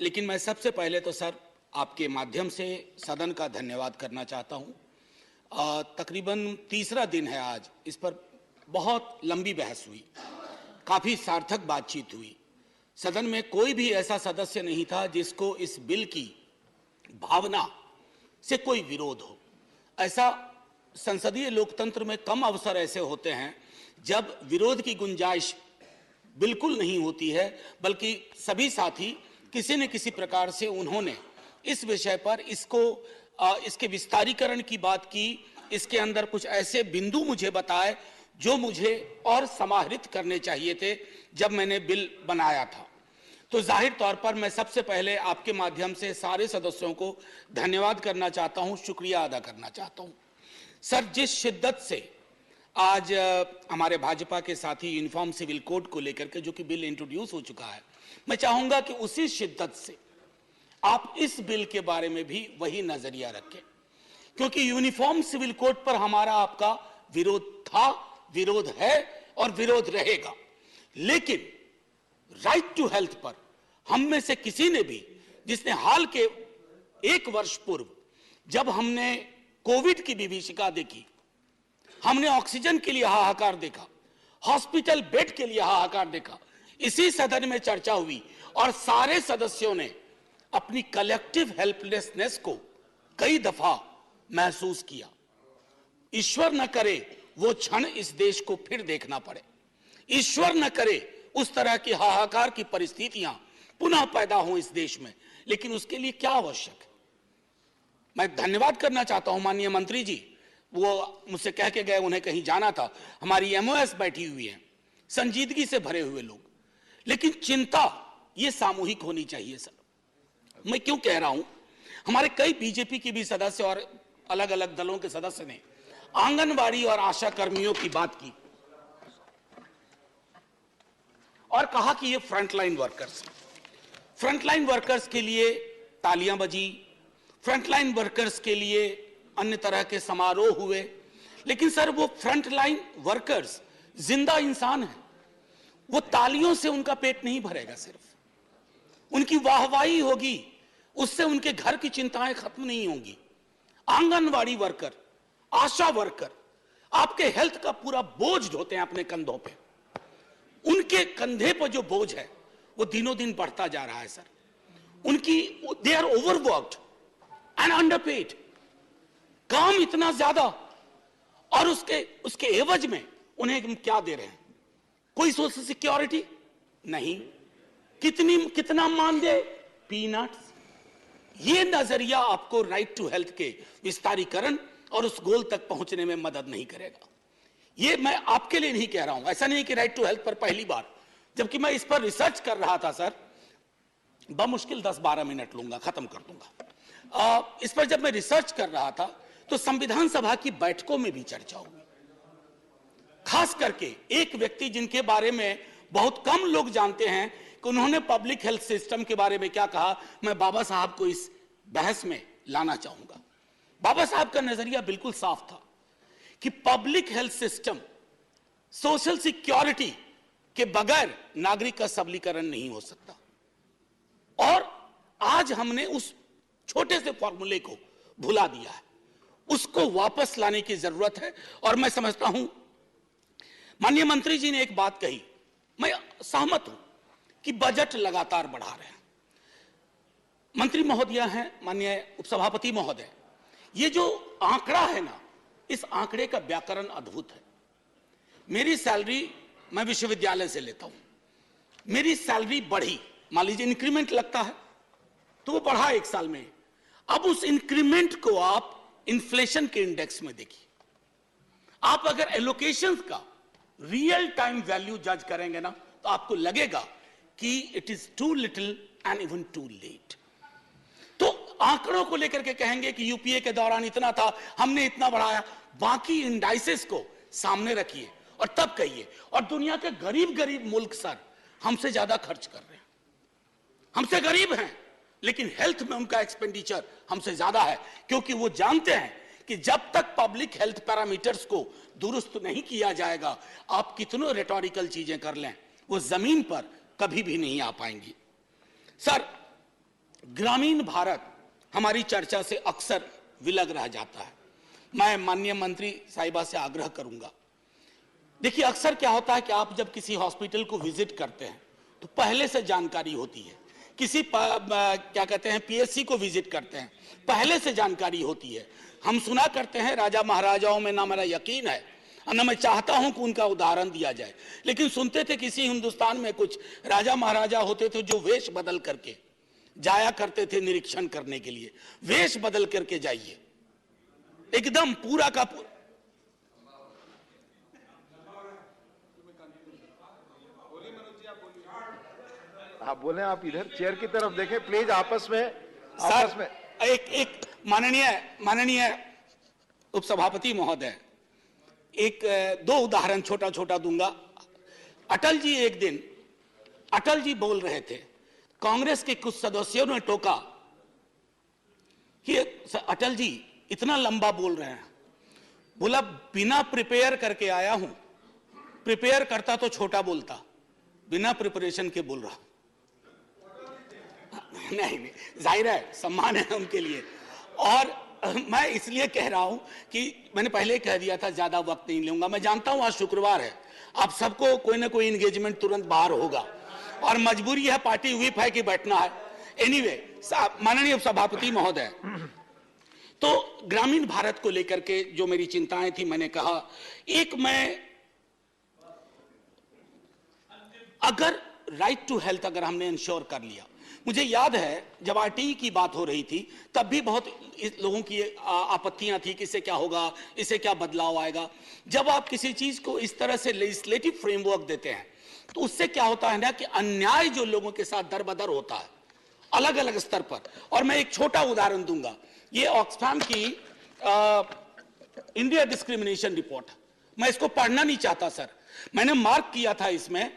लेकिन मैं सबसे पहले तो सर आपके माध्यम से सदन का धन्यवाद करना चाहता हूं। तकरीबन तीसरा दिन है आज, इस पर बहुत लंबी बहस हुई, काफी सार्थक बातचीत हुई। सदन में कोई भी ऐसा सदस्य नहीं था जिसको इस बिल की भावना से कोई विरोध हो। ऐसा संसदीय लोकतंत्र में कम अवसर ऐसे होते हैं जब विरोध की गुंजाइश बिल्कुल नहीं होती है, बल्कि सभी साथी किसी न किसी प्रकार से उन्होंने इस विषय पर इसके विस्तारीकरण की बात की, इसके अंदर कुछ ऐसे बिंदु मुझे बताए जो मुझे और समाहरित करने चाहिए थे जब मैंने बिल बनाया था। तो जाहिर तौर पर मैं सबसे पहले आपके माध्यम से सारे सदस्यों को धन्यवाद करना चाहता हूं, शुक्रिया अदा करना चाहता हूं। सर, जिस शिद्दत से आज हमारे भाजपा के साथी यूनिफॉर्म सिविल कोड को लेकर के जो कि बिल इंट्रोड्यूस हो चुका है, मैं चाहूंगा कि उसी शिद्दत से आप इस बिल के बारे में भी वही नजरिया रखें, क्योंकि यूनिफॉर्म सिविल कोड पर हमारा आपका विरोध था, विरोध है और विरोध रहेगा। लेकिन राइट टू हेल्थ पर हम में से किसी ने भी, जिसने हाल के 1 वर्ष पूर्व जब हमने कोविड की विभीषिका देखी, हमने ऑक्सीजन के लिए हाहाकार देखा, हॉस्पिटल बेड के लिए हाहाकार देखा, इसी सदन में चर्चा हुई और सारे सदस्यों ने अपनी कलेक्टिव हेल्पलेसनेस को कई दफा महसूस किया। ईश्वर न करे वो क्षण इस देश को फिर देखना पड़े, ईश्वर न करे उस तरह की हाहाकार की परिस्थितियां पुनः पैदा हों इस देश में। लेकिन उसके लिए क्या आवश्यक है? मैं धन्यवाद करना चाहता हूं माननीय मंत्री जी, वो मुझसे कह के गए उन्हें कहीं जाना था। हमारी एमओएस बैठी हुई है, संजीदगी से भरे हुए लोग, लेकिन चिंता ये सामूहिक होनी चाहिए। सर, मैं क्यों कह रहा हूं, हमारे कई बीजेपी के भी सदस्य और अलग अलग दलों के सदस्य ने आंगनबाड़ी और आशा कर्मियों की बात की और कहा कि ये फ्रंटलाइन वर्कर्स के लिए तालियां बजी, फ्रंटलाइन वर्कर्स के लिए अन्य तरह के समारोह हुए। लेकिन सर, वो फ्रंटलाइन वर्कर्स जिंदा इंसान हैं, वो तालियों से उनका पेट नहीं भरेगा, सिर्फ उनकी वाहवाही होगी, उससे उनके घर की चिंताएं खत्म नहीं होंगी। आंगनवाड़ी वर्कर, आशा वर्कर आपके हेल्थ का पूरा बोझ ढोते हैं अपने कंधों पे, उनके कंधे पर जो बोझ है वो दिनों दिन बढ़ता जा रहा है। Sir, they are overworked and underpaid, काम इतना ज्यादा और उसके एवज में उन्हें हम क्या दे रहे हैं? कोई सोशल सिक्योरिटी नहीं, कितना मानदेय? पीनट्स। ये नजरिया आपको राइट टू हेल्थ के विस्तारीकरण और उस गोल तक पहुंचने में मदद नहीं करेगा। ये मैं आपके लिए नहीं कह रहा हूं, ऐसा नहीं कि राइट टू हेल्थ पर पहली बार, जबकि मैं इस पर रिसर्च कर रहा था सर, बमुश्किल 10-12 मिनट लूंगा, खत्म कर दूंगा। इस पर जब मैं रिसर्च कर रहा था तो संविधान सभा की बैठकों में भी चर्चा हुई, खास करके एक व्यक्ति जिनके बारे में बहुत कम लोग जानते हैं कि उन्होंने पब्लिक हेल्थ सिस्टम के बारे में क्या कहा। मैं बाबा साहब को इस बहस में लाना चाहूंगा। बाबा साहब का नजरिया बिल्कुल साफ था कि public health system social security के बगैर नागरिक का सबलीकरण नहीं हो सकता। और आज हमने उस छोटे से फॉर्मूले को भुला दिया है, उसको वापस लाने की जरूरत है। और मैं समझता हूं माननीय मंत्री जी ने एक बात कही, मैं सहमत हूं कि बजट लगातार बढ़ा रहे हैं। मंत्री महोदय हैं, माननीय उपसभापति महोदय, ये जो आंकड़ा है ना, इस आंकड़े का व्याकरण अद्भुत है। मेरी सैलरी, मैं विश्वविद्यालय से लेता हूं, मेरी सैलरी बढ़ी, मान लीजिए इंक्रीमेंट लगता है तो वो बढ़ा 1 साल में। अब उस इंक्रीमेंट को आप इन्फ्लेशन के इंडेक्स में देखिए, आप अगर एलोकेशन का रियल टाइम वैल्यू जज करेंगे ना तो आपको लगेगा कि it is too little and even too late. तो आंकड़ों को लेकर के कहेंगे कि यूपीए के दौरान इतना था, हमने इतना बढ़ाया, बाकी इंडाइसेस को सामने रखिए और तब कहिए। और दुनिया के गरीब गरीब मुल्क सर हमसे ज्यादा खर्च कर रहे हैं, हमसे गरीब हैं, लेकिन हेल्थ में उनका एक्सपेंडिचर हमसे ज्यादा है, क्योंकि वो जानते हैं कि जब तक पब्लिक हेल्थ पैरामीटर्स को दुरुस्त नहीं किया जाएगा, आप कितनों रेटोरिकल चीजें कर लें, वो जमीन पर कभी भी नहीं आ पाएंगी। सर, ग्रामीण भारत हमारी चर्चा से अक्सर विलग रह जाता है। मैं माननीय मंत्री साहिबा से आग्रह करूंगा, देखिए अक्सर क्या होता है कि आप जब किसी हॉस्पिटल को विजिट करते हैं तो पहले से जानकारी होती है, किसी क्या कहते हैं पीएससी को विजिट करते हैं पहले से जानकारी होती है। हम सुना करते हैं राजा महाराजाओं में, ना मेरा यकीन है और ना मैं चाहता हूं कि उनका उदाहरण दिया जाए, लेकिन सुनते थे किसी हिंदुस्तान में कुछ राजा महाराजा होते थे जो वेश बदल करके जाया करते थे निरीक्षण करने के लिए। वेश बदल करके जाइए, एकदम पूरा का पूरा। हाँ बोले, आप इधर चेयर की तरफ देखें प्लीज, आपस में एक माननीय उपसभापति महोदय, एक दो उदाहरण छोटा छोटा दूंगा। अटल जी एक दिन, अटल जी बोल रहे थे, कांग्रेस के कुछ सदस्यों ने टोका कि अटल जी इतना लंबा बोल रहे हैं। बोला बिना प्रिपेयर करके आया हूं, प्रिपेयर करता तो छोटा बोलता, बिना प्रिपरेशन के बोल रहा। नहीं, जाहिर है सम्मान है उनके लिए। और मैं इसलिए कह रहा हूं कि मैंने पहले कह दिया था ज्यादा वक्त नहीं लूंगा। मैं जानता हूं आज शुक्रवार है, आप सबको कोई ना कोई एंगेजमेंट तुरंत बाहर होगा और मजबूरी है, पार्टी व्हिप है कि बैठना है। एनीवे, माननीय सभापति महोदय, तो ग्रामीण भारत को लेकर के जो मेरी चिंताएं थी, मैंने कहा एक, मैं अगर राइट टू हेल्थ अगर हमने इंश्योर कर लिया, मुझे याद है जब आरटीई की बात हो रही थी तब भी बहुत लोगों की आपत्तियां थी कि इससे क्या होगा, इससे क्या बदलाव आएगा। जब आप किसी चीज को इस तरह से लेजिस्लेटिव फ्रेमवर्क देते हैं तो उससे क्या होता है ना कि अन्याय जो लोगों के साथ दर बदर होता है अलग अलग स्तर पर। और मैं एक छोटा उदाहरण दूंगा, ये ऑक्सफैम की इंडिया डिस्क्रिमिनेशन रिपोर्ट, मैं इसको पढ़ना नहीं चाहता सर, मैंने मार्क किया था इसमें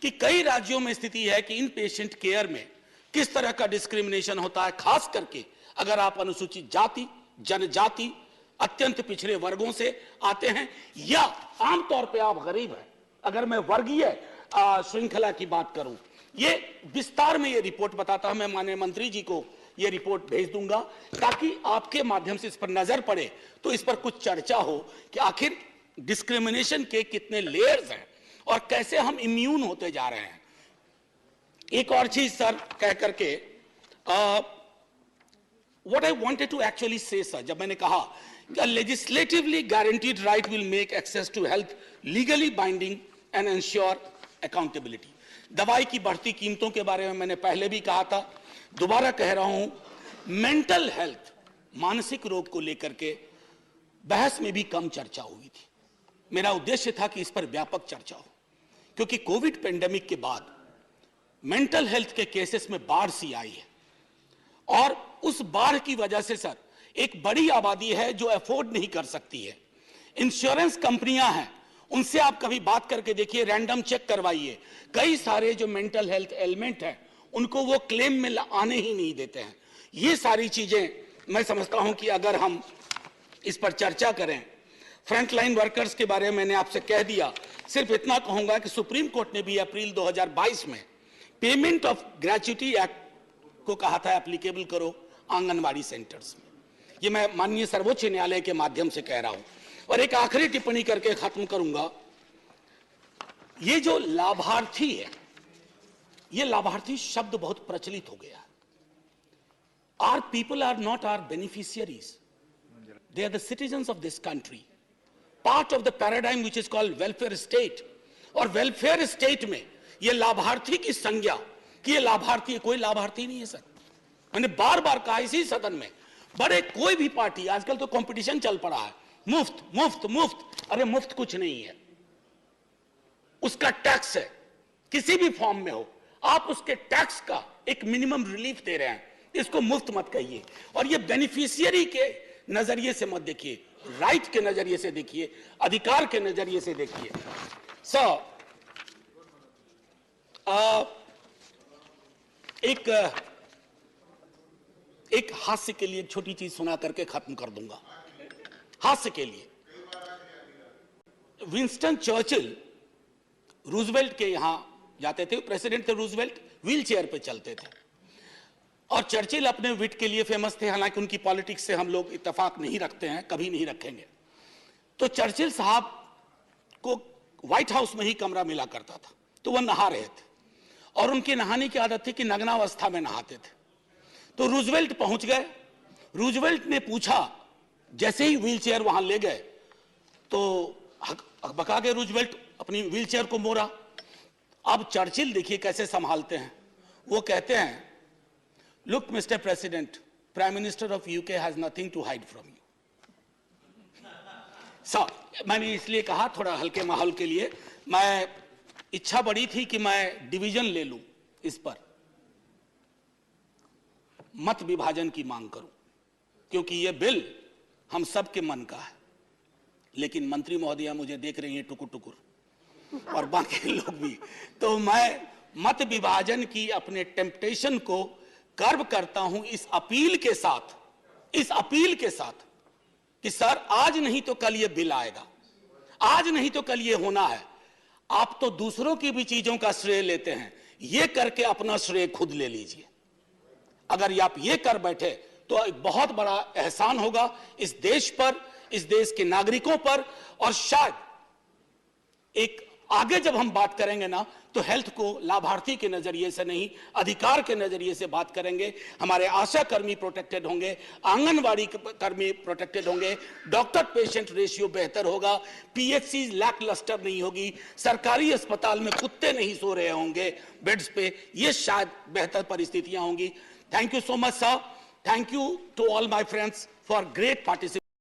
कि कई राज्यों में स्थिति है कि इन पेशेंट केयर में किस तरह का डिस्क्रिमिनेशन होता है, खास करके अगर आप अनुसूचित जाति, जनजाति, अत्यंत पिछड़े वर्गों से आते हैं या आमतौर पे आप गरीब हैं। अगर मैं वर्गीय श्रृंखला की बात करूं, ये विस्तार में ये रिपोर्ट बताता है। मैं माननीय मंत्री जी को ये रिपोर्ट भेज दूंगा ताकि आपके माध्यम से इस पर नजर पड़े तो इस पर कुछ चर्चा हो कि आखिर डिस्क्रिमिनेशन के कितने लेयर्स हैं और कैसे हम इम्यून होते जा रहे हैं। एक और चीज सर कह करके, what I wanted to actually say sir, जब मैंने कहा कि legislatively guaranteed right will make access to health legally binding and ensure accountability. दवाई की बढ़ती कीमतों के बारे में मैंने पहले भी कहा था, दोबारा कह रहा हूं, मेंटल हेल्थ, मानसिक रोग को लेकर के बहस में भी कम चर्चा हुई थी। मेरा उद्देश्य था कि इस पर व्यापक चर्चा हो, क्योंकि कोविड पेंडेमिक के बाद मेंटल हेल्थ के केसेस में बाढ़ सी आई है और उस बाढ़ की वजह से सर एक बड़ी आबादी है जो अफोर्ड नहीं कर सकती है। इंश्योरेंस कंपनियां हैं, उनसे आप कभी बात करके देखिए, रैंडम चेक करवाइए, कई सारे जो मेंटल हेल्थ एलिमेंट है उनको वो क्लेम में आने ही नहीं देते हैं। ये सारी चीजें मैं समझता हूं कि अगर हम इस पर चर्चा करें। फ्रंटलाइन वर्कर्स के बारे में मैंने आपसे कह दिया, सिर्फ इतना कहूंगा कि सुप्रीम कोर्ट ने भी अप्रैल 2022 में पेमेंट ऑफ ग्रेच्युटी एक्ट को कहा था एप्लीकेबल करो आंगनवाड़ी सेंटर्स में। ये मैं माननीय सर्वोच्च न्यायालय के माध्यम से कह रहा हूं। और एक आखिरी टिप्पणी करके खत्म करूंगा, ये जो लाभार्थी है, ये लाभार्थी शब्द बहुत प्रचलित हो गया। Are people are not are beneficiaries, they are the citizens of this country, part of the paradigm which is called welfare state। और welfare state में ये लाभार्थी की संज्ञा कि ये लाभार्थी है, कोई लाभार्थी नहीं है सर। मैंने बार बार कहा इसी सदन में, बड़े कोई भी पार्टी, आजकल तो कंपटीशन चल पड़ा है, मुफ्त मुफ्त मुफ्त। अरे मुफ्त कुछ नहीं है, उसका टैक्स है, किसी भी फॉर्म में हो, आप उसके टैक्स का एक मिनिमम रिलीफ दे रहे हैं, इसको मुफ्त मत कहिए। और ये बेनिफिशियरी के नजरिए से मत देखिए, राइट के नजरिए से देखिए, अधिकार के नजरिए से देखिए। सो एक हास्य के लिए छोटी चीज सुना करके खत्म कर दूंगा। हास्य के लिए, विंस्टन चर्चिल रूजवेल्ट के यहां जाते थे, प्रेसिडेंट थे रूजवेल्ट, व्हील चेयर पे चलते थे। और चर्चिल अपने विट के लिए फेमस थे, हालांकि उनकी पॉलिटिक्स से हम लोग इत्तेफाक नहीं रखते हैं, कभी नहीं रखेंगे। तो चर्चिल साहब को व्हाइट हाउस में ही कमरा मिला करता था, तो वह नहा रहे थे और उनकी नहाने की आदत थी कि नग्नावस्था में नहाते थे। तो रूजवेल्ट पहुंच गए। रूजवेल्ट ने पूछा, जैसे ही व्हीलचेयर वहां ले गए तो हकबका के रूजवेल्ट अपनी व्हीलचेयर को मोड़ा। अब चर्चिल देखिए कैसे संभालते हैं। वो कहते हैं, look mister president, prime minister of UK has nothing to hide from you. मैंने इसलिए कहा थोड़ा हल्के माहौल के लिए, मैं इच्छा बड़ी थी कि मैं डिवीजन ले लूं, इस पर मत विभाजन की मांग करूं, क्योंकि यह बिल हम सबके मन का है। लेकिन मंत्री महोदया मुझे देख रही हैं टुकुर टुकुर, और बाकी लोग भी, तो मैं मत विभाजन की अपने टेम्पटेशन को कर्व करता हूं इस अपील के साथ कि सर आज नहीं तो कल ये बिल आएगा, आज नहीं तो कल ये होना है। आप तो दूसरों की भी चीजों का श्रेय लेते हैं, ये करके अपना श्रेय खुद ले लीजिए। अगर आप ये कर बैठे तो एक बहुत बड़ा एहसान होगा इस देश पर, इस देश के नागरिकों पर, और शायद एक आगे जब हम बात करेंगे ना तो हेल्थ को लाभार्थी के नजरिए से नहीं, अधिकार के नजरिए से बात करेंगे। हमारे आशा कर्मी प्रोटेक्टेड होंगे, आंगनवाड़ी कर्मी प्रोटेक्टेड होंगे, डॉक्टर पेशेंट रेशियो बेहतर होगा, पीएचसी लैक लस्टर नहीं होगी, सरकारी अस्पताल में कुत्ते नहीं सो रहे होंगे बेड्स पे, ये शायद बेहतर परिस्थितियां होंगी। Thank you so much sir, thank you to all my friends for great participation.